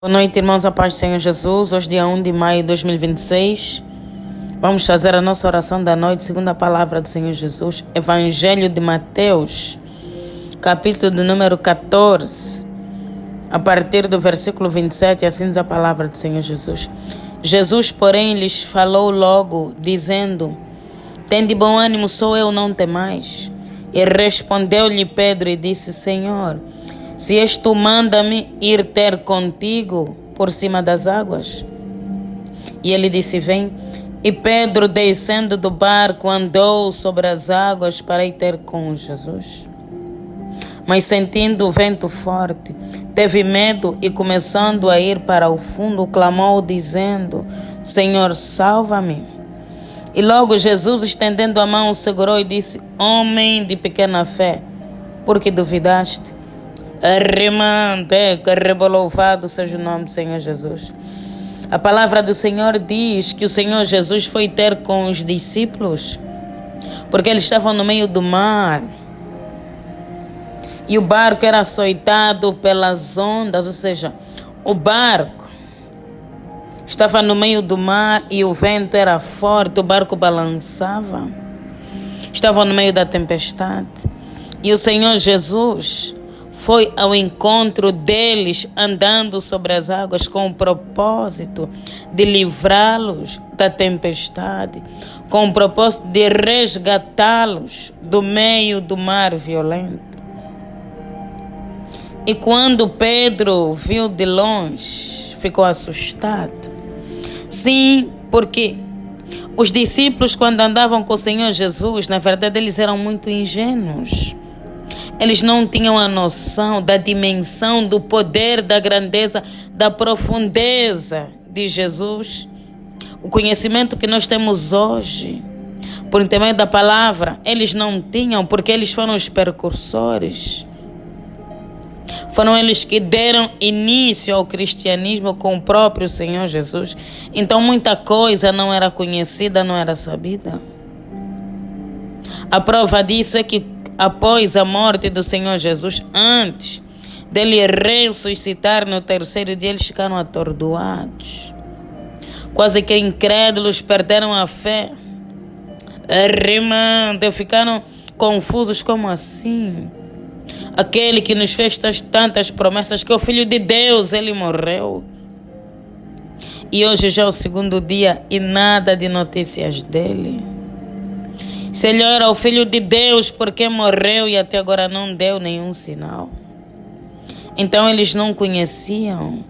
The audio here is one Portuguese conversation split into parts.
Boa noite, irmãos, a paz do Senhor Jesus. Hoje, dia 1 de maio de 2026, vamos fazer a nossa oração da noite, segundo a palavra do Senhor Jesus. Evangelho de Mateus, capítulo de número 14, a partir do versículo 27, assim diz a palavra do Senhor Jesus. Jesus, porém, lhes falou logo, dizendo: Tende bom ânimo, sou eu, não temais. E respondeu-lhe Pedro e disse: Senhor, se és tu, manda-me ir ter contigo por cima das águas. E ele disse: Vem. E Pedro, descendo do barco, andou sobre as águas para ir ter com Jesus. Mas sentindo o vento forte, teve medo e, começando a ir para o fundo, clamou dizendo: Senhor, salva-me. E logo Jesus, estendendo a mão, o segurou e disse: Homem de pequena fé, por que duvidaste? Louvado seja o nome do Senhor Jesus. A palavra do Senhor diz que o Senhor Jesus foi ter com os discípulos porque eles estavam no meio do mar e o barco era açoitado pelas ondas, ou seja, o barco estava no meio do mar e o vento era forte, o barco balançava, estavam no meio da tempestade e o Senhor Jesus foi ao encontro deles andando sobre as águas com o propósito de livrá-los da tempestade, com o propósito de resgatá-los do meio do mar violento. E quando Pedro viu de longe, ficou assustado. Sim, porque os discípulos, quando andavam com o Senhor Jesus, na verdade eles eram muito ingênuos. Eles não tinham a noção da dimensão, do poder, da grandeza, da profundeza de Jesus. O conhecimento que nós temos hoje, por intermédio da palavra, eles não tinham, porque eles foram os precursores. Foram eles que deram início ao cristianismo com o próprio Senhor Jesus. Então muita coisa não era conhecida, não era sabida. A prova disso é que após a morte do Senhor Jesus, antes dele ressuscitar no terceiro dia, eles ficaram atordoados. Quase que incrédulos, perderam a fé. Ficaram confusos, como assim? Aquele que nos fez tantas promessas, que é o Filho de Deus, ele morreu. E hoje já é o segundo dia e nada de notícias dele. Se ele era o Filho de Deus, porque morreu e até agora não deu nenhum sinal? Então eles não conheciam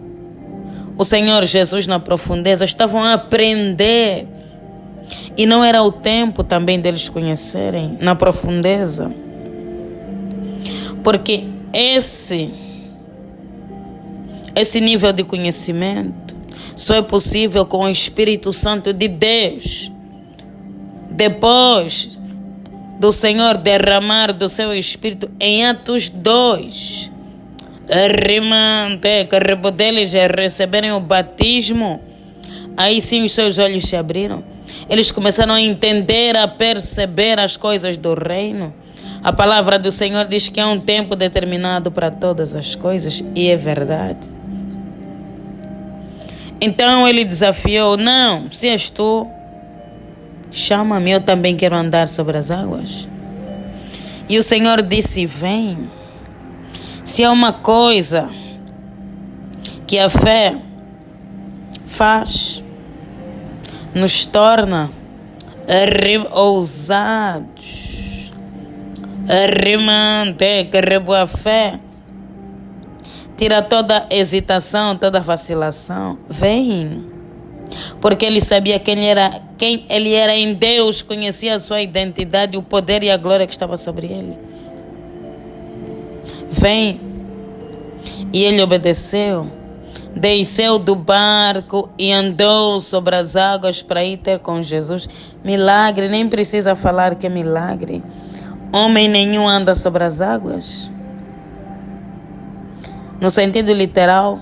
o Senhor Jesus na profundeza, estavam a aprender. E não era o tempo também deles conhecerem na profundeza. Porque esse nível de conhecimento só é possível com o Espírito Santo de Deus. Depois do Senhor derramar do seu Espírito em Atos 2, deles receberem o batismo, aí sim os seus olhos se abriram. Eles começaram a entender, a perceber as coisas do reino. A palavra do Senhor diz que há um tempo determinado para todas as coisas, e é verdade. Então ele desafiou: não, se és tu, chama-me, eu também quero andar sobre as águas. E o Senhor disse: vem. Se há uma coisa que a fé faz, nos torna ousados. A fé tira toda hesitação, toda vacilação. Vem. Porque ele sabia quem ele era em Deus, conhecia a sua identidade, o poder e a glória que estava sobre ele. Vem. E ele obedeceu, desceu do barco e andou sobre as águas para ir ter com Jesus. Milagre, nem precisa falar que é milagre. Homem nenhum anda sobre as águas. No sentido literal,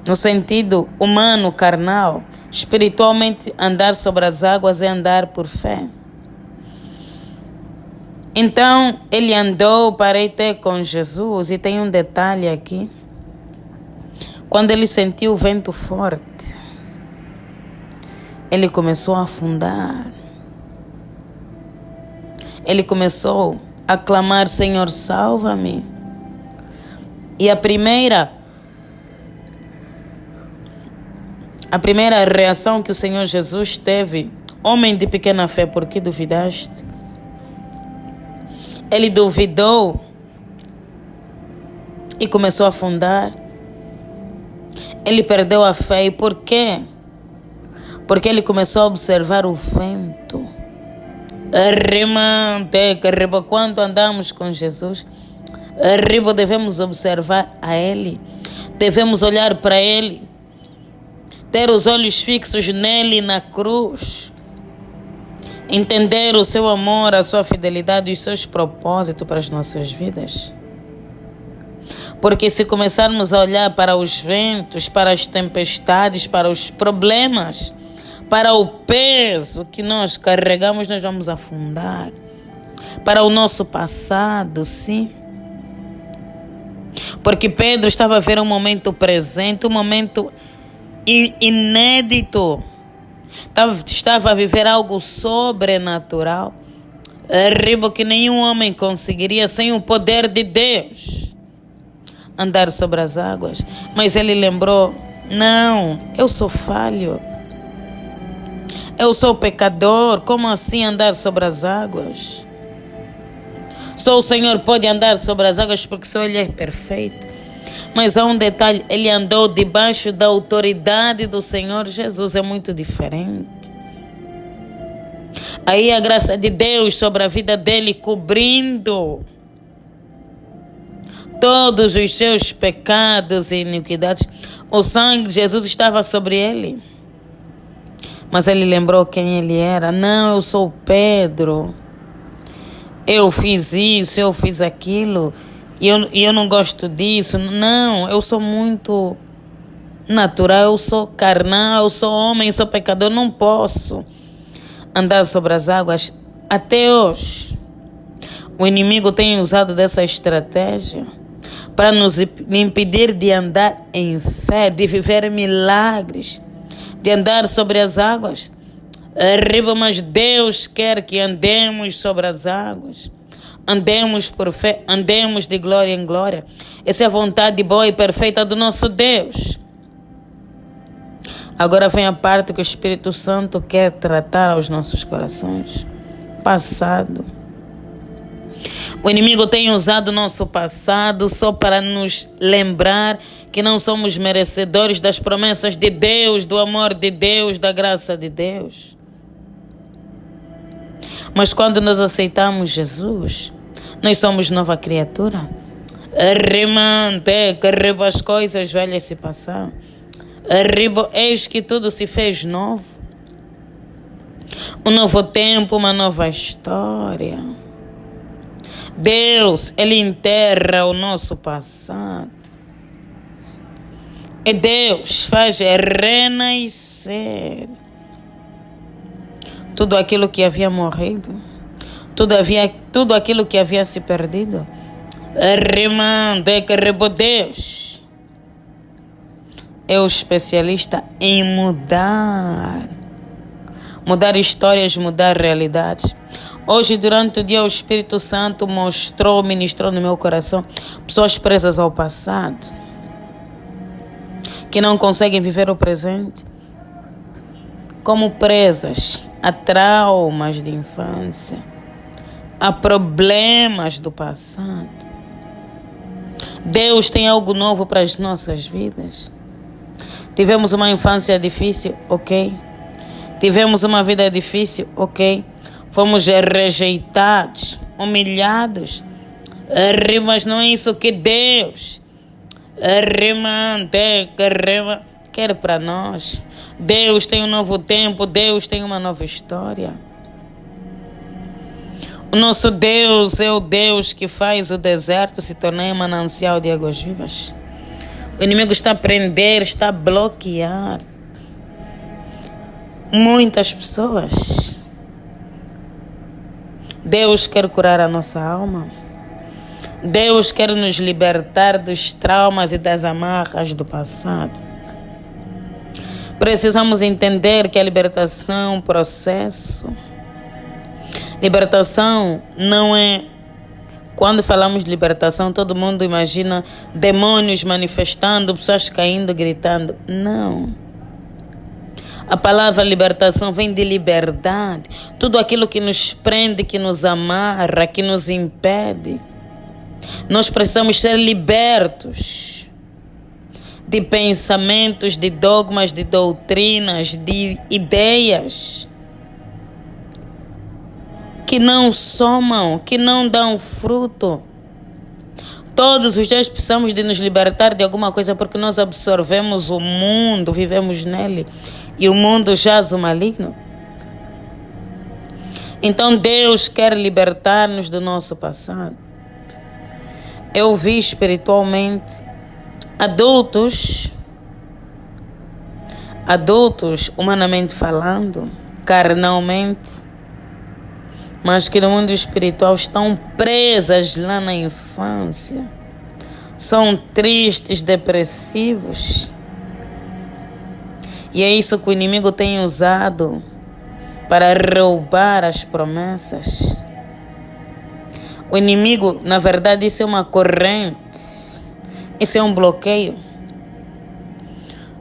no sentido humano, carnal, espiritualmente, andar sobre as águas é andar por fé. Então, ele andou para ir ter com Jesus. E tem um detalhe aqui. Quando ele sentiu o vento forte, ele começou a afundar. Ele começou a clamar: Senhor, salva-me. E a primeira reação que o Senhor Jesus teve: homem de pequena fé, por que duvidaste? Ele duvidou e começou a afundar. Ele perdeu a fé. E por quê? Porque ele começou a observar o vento. Quando andamos com Jesus, devemos observar a Ele. Devemos olhar para Ele. Ter os olhos fixos nele, na cruz. Entender o seu amor, a sua fidelidade e os seus propósitos para as nossas vidas. Porque se começarmos a olhar para os ventos, para as tempestades, para os problemas, para o peso que nós carregamos, nós vamos afundar. Para o nosso passado, sim. Porque Pedro estava a ver um momento presente, um momento inédito. Estava a viver algo sobrenatural. Que nenhum homem conseguiria sem o poder de Deus andar sobre as águas. Mas ele lembrou: não, eu sou falho. Eu sou pecador. Como assim andar sobre as águas? Só o Senhor pode andar sobre as águas porque só Ele é perfeito. Mas há um detalhe: ele andou debaixo da autoridade do Senhor Jesus. É muito diferente. Aí a graça de Deus sobre a vida dele, cobrindo todos os seus pecados e iniquidades. O sangue de Jesus estava sobre ele. Mas ele lembrou quem ele era. Não, eu sou Pedro. Eu fiz isso, eu fiz aquilo. E eu não gosto disso. Não, eu sou muito natural, eu sou carnal, eu sou homem, eu sou pecador. Não posso andar sobre as águas. Até hoje, o inimigo tem usado dessa estratégia para nos impedir de andar em fé, de viver milagres, de andar sobre as águas. Mas Deus quer que andemos sobre as águas. Andemos por fé, andemos de glória em glória. Essa é a vontade boa e perfeita do nosso Deus. Agora vem a parte que o Espírito Santo quer tratar aos nossos corações. Passado. O inimigo tem usado o nosso passado só para nos lembrar que não somos merecedores das promessas de Deus, do amor de Deus, da graça de Deus. Mas quando nós aceitamos Jesus, nós somos nova criatura. As coisas velhas se passaram. Eis que tudo se fez novo. Um novo tempo, uma nova história. Deus, Ele enterra o nosso passado. E Deus faz renascer tudo aquilo que havia morrido, tudo aquilo que havia se perdido. Deus é o especialista em mudar histórias, mudar realidades. Hoje, durante o dia, o Espírito Santo ministrou no meu coração pessoas presas ao passado, que não conseguem viver o presente, como presas a traumas de infância, a problemas do passado. Deus tem algo novo para as nossas vidas. Tivemos uma infância difícil, ok. Tivemos uma vida difícil, ok. Fomos rejeitados, humilhados. Mas não é isso que Deus quer para nós. Deus tem um novo tempo, Deus tem uma nova história. O nosso Deus é o Deus que faz o deserto se tornar um manancial de águas vivas. O inimigo está a prender, está a bloquear muitas pessoas. Deus quer curar a nossa alma. Deus quer nos libertar dos traumas e das amarras do passado. Precisamos entender que a libertação é um processo. Libertação não é... Quando falamos de libertação, todo mundo imagina demônios manifestando, pessoas caindo, gritando. Não. A palavra libertação vem de liberdade. Tudo aquilo que nos prende, que nos amarra, que nos impede. Nós precisamos ser libertos de pensamentos, de dogmas, de doutrinas, de ideias que não somam, que não dão fruto. Todos os dias precisamos de nos libertar de alguma coisa porque nós absorvemos o mundo, vivemos nele e o mundo jaz o maligno. Então Deus quer libertar-nos do nosso passado. Eu vi espiritualmente adultos, humanamente falando, carnalmente, mas que no mundo espiritual estão presas lá na infância. São tristes, depressivos. E é isso que o inimigo tem usado para roubar as promessas. O inimigo, na verdade, isso é uma corrente. Isso é um bloqueio.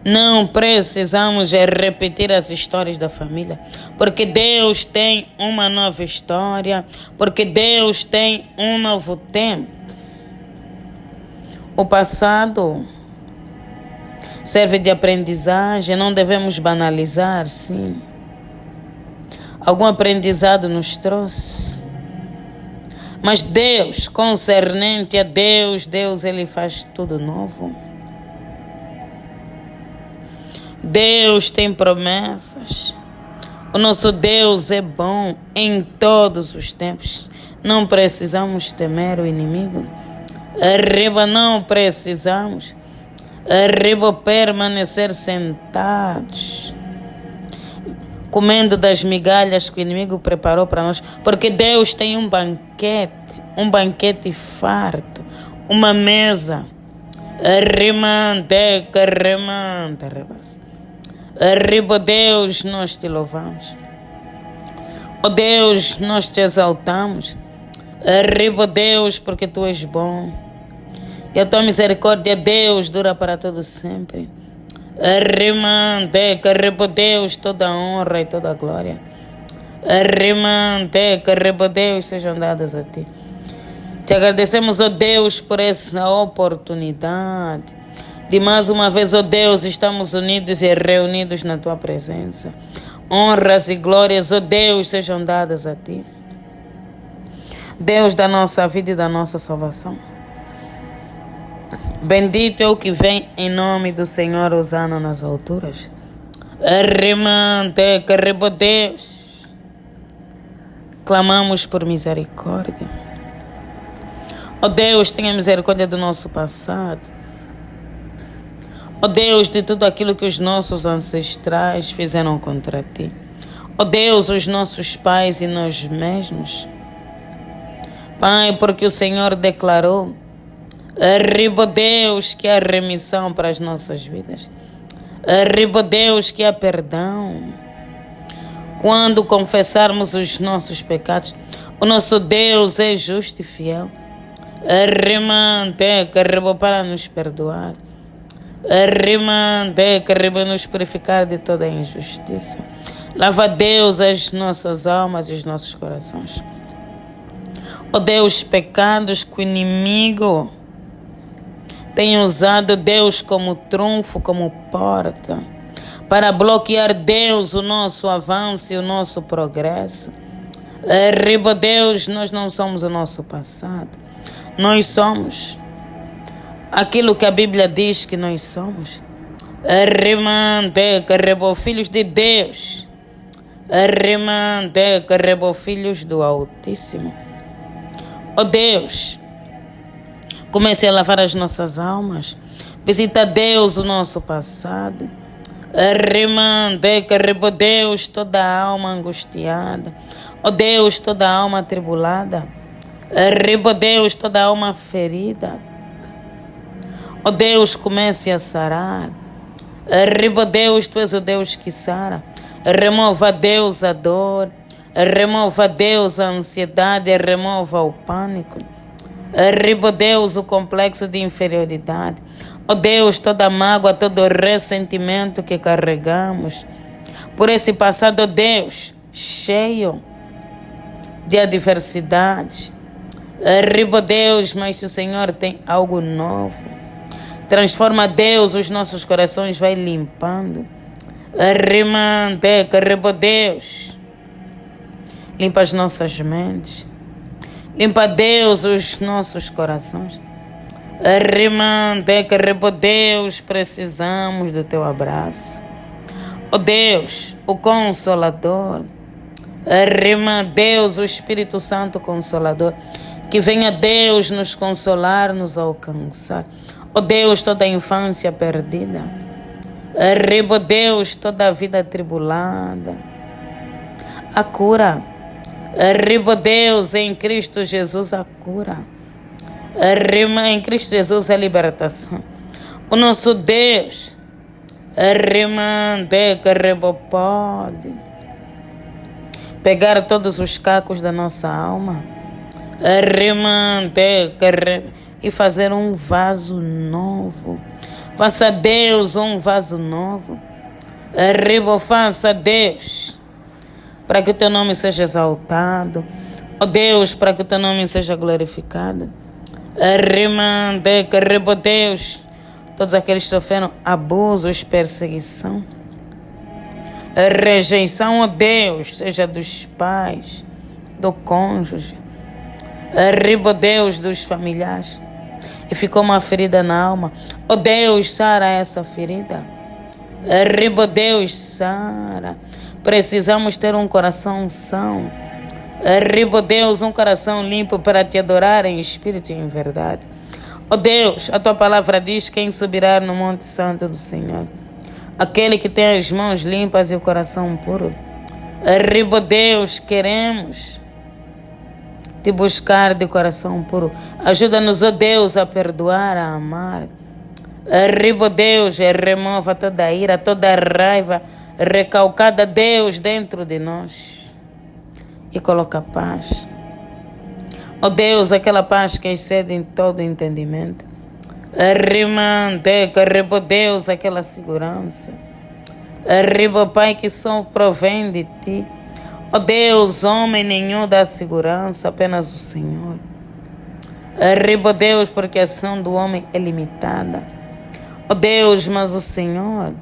Não precisamos repetir as histórias da família, porque Deus tem uma nova história, porque Deus tem um novo tempo. O passado serve de aprendizagem, não devemos banalizar, sim. Algum aprendizado nos trouxe. Mas Deus, concernente a Deus, Ele faz tudo novo. Deus tem promessas. O nosso Deus é bom em todos os tempos. Não precisamos temer o inimigo. Arriba não precisamos. Arriba permanecer sentados, comendo das migalhas que o inimigo preparou para nós, porque Deus tem um banquete farto, uma mesa. Arriba, Deus, nós te louvamos. Oh Deus, nós te exaltamos. Arriba, Deus, porque tu és bom. E a tua misericórdia, Deus, dura para todo sempre. Arriba, Deus, toda a honra e toda a glória. Arriba, Deus, sejam dadas a ti. Te agradecemos, ó Deus, por essa oportunidade de mais uma vez, ó Deus, estamos unidos e reunidos na tua presença. Honras e glórias, ó Deus, sejam dadas a ti. Deus da nossa vida e da nossa salvação. Bendito é o que vem em nome do Senhor, hosana nas alturas. Arriba, Deus. Clamamos por misericórdia. Ó Deus, tenha misericórdia do nosso passado. Ó Deus, de tudo aquilo que os nossos ancestrais fizeram contra ti. Ó Deus, os nossos pais e nós mesmos. Pai, porque o Senhor declarou, arriba, Deus, que há remissão para as nossas vidas. Arriba, Deus, que há perdão. Quando confessarmos os nossos pecados, o nosso Deus é justo e fiel. Arriba para nos perdoar. Arriba nos purificar de toda injustiça. Lava, Deus, as nossas almas e os nossos corações. Ó Deus, pecados que o inimigo tem usado, Deus, como trunfo, como porta, para bloquear, Deus, o nosso avanço e o nosso progresso. Arriba, Deus, nós não somos o nosso passado. Nós somos aquilo que a Bíblia diz que nós somos. Arriba, filhos de Deus. Arriba, filhos do Altíssimo. Ó Deus, comece a lavar as nossas almas. Visita, Deus, o nosso passado. Arriba, Deus, toda a alma angustiada. Ó Deus, toda a alma atribulada. Ribo Deus, toda alma ferida. Ó Deus, comece a sarar. Ribo Deus, tu és o Deus que sara. Remova, Deus, a dor. Remova, Deus, a ansiedade. Remova o pânico. Ribo Deus, o complexo de inferioridade. Ó Deus, toda mágoa, todo ressentimento que carregamos por esse passado, ó Deus, cheio de adversidade. Ribo Deus, mas se o Senhor tem algo novo, transforma, Deus, os nossos corações, vai limpando. Rimanteca, ribo Deus, limpa as nossas mentes. Limpa, Deus, os nossos corações. Rimanteca, ribo Deus, precisamos do teu abraço. Ó Deus, o Consolador. Rima, Deus, o Espírito Santo Consolador. Que venha, Deus, nos consolar, nos alcançar. Ó Deus, toda a infância perdida. Ribo Deus, toda a vida atribulada. A cura. Ribo Deus, em Cristo Jesus, a cura. Rima, em Cristo Jesus, a libertação. O nosso Deus. Rima, deca, ribo, pode pegar todos os cacos da nossa alma. Rima, deca, ribo, e fazer um vaso novo. Faça, Deus, um vaso novo. Ribo, faça, Deus, para que o teu nome seja exaltado. Ó Deus, para que o teu nome seja glorificado. Rima, deca, ribo, Deus, todos aqueles que sofreram abusos, perseguição, rejeição, ó Deus, seja dos pais, do cônjuge. Ribo, Deus, dos familiares. E ficou uma ferida na alma. Ó Deus, sara essa ferida. Ribo, Deus, sara. Precisamos ter um coração são. Ribo, Deus, um coração limpo para te adorar em espírito e em verdade. Ó Deus, a tua palavra diz: quem subirá no monte santo do Senhor? Aquele que tem as mãos limpas e o coração puro. Ribo, Deus, queremos te buscar de coração puro. Ajuda-nos, ó Deus, a perdoar, a amar. Ribo, Deus, remova toda a ira, toda a raiva recalcada, Deus, dentro de nós. E coloca paz. Ó Deus, aquela paz que excede em todo entendimento. Rimanteca, ribo, Deus, aquela segurança. Ribo, Pai, que só provém de ti. Ó Deus, homem nenhum dá segurança, apenas o Senhor. Ribo, Deus, porque a ação do homem é limitada. Ó Deus, mas o Senhor,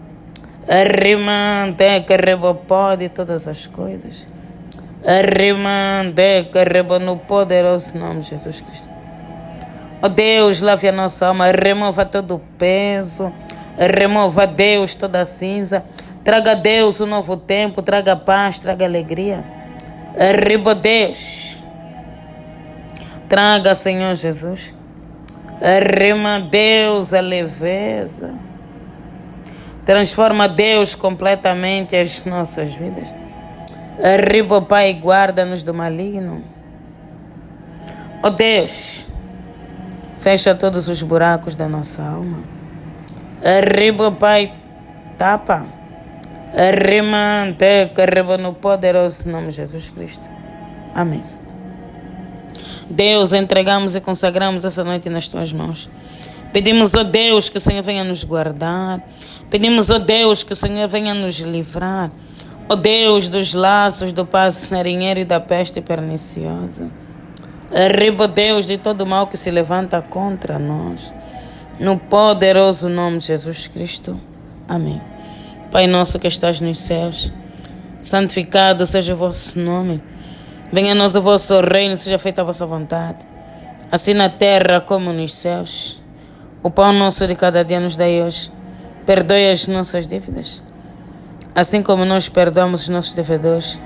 rimanteca, ribo, pode todas as coisas. Rimanteca, ribo, no poderoso nome de Jesus Cristo. Ó Deus, lave a nossa alma, remova todo o peso, remova, Deus, toda a cinza. Traga, Deus, um novo tempo, traga paz, traga alegria. Ribo, Deus, traga, Senhor Jesus. Rima, Deus, a leveza. Transforma, Deus, completamente as nossas vidas. Ribo, Pai, guarda-nos do maligno. Ó Deus, fecha todos os buracos da nossa alma. Ribo, Pai, tapa. Rimanteca, ribo, no poderoso nome de Jesus Cristo. Amém. Deus, entregamos e consagramos essa noite nas tuas mãos. Pedimos, ó Deus, que o Senhor venha nos guardar. Pedimos, ó Deus, que o Senhor venha nos livrar. Ó Deus, dos laços do passarinheiro e da peste perniciosa. Ribo, Deus, de todo mal que se levanta contra nós. No poderoso nome de Jesus Cristo. Amém. Pai nosso que estás nos céus, santificado seja o vosso nome. Venha a nós o vosso reino, seja feita a vossa vontade, assim na terra como nos céus. O pão nosso de cada dia nos dai hoje. Perdoe as nossas dívidas, assim como nós perdoamos os nossos devedores.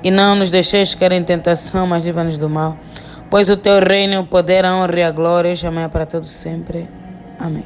E não nos deixeis cair em tentação, mas livra-nos do mal. Pois o teu reino, o poder, a honra e a glória, jamais para todos sempre. Amém.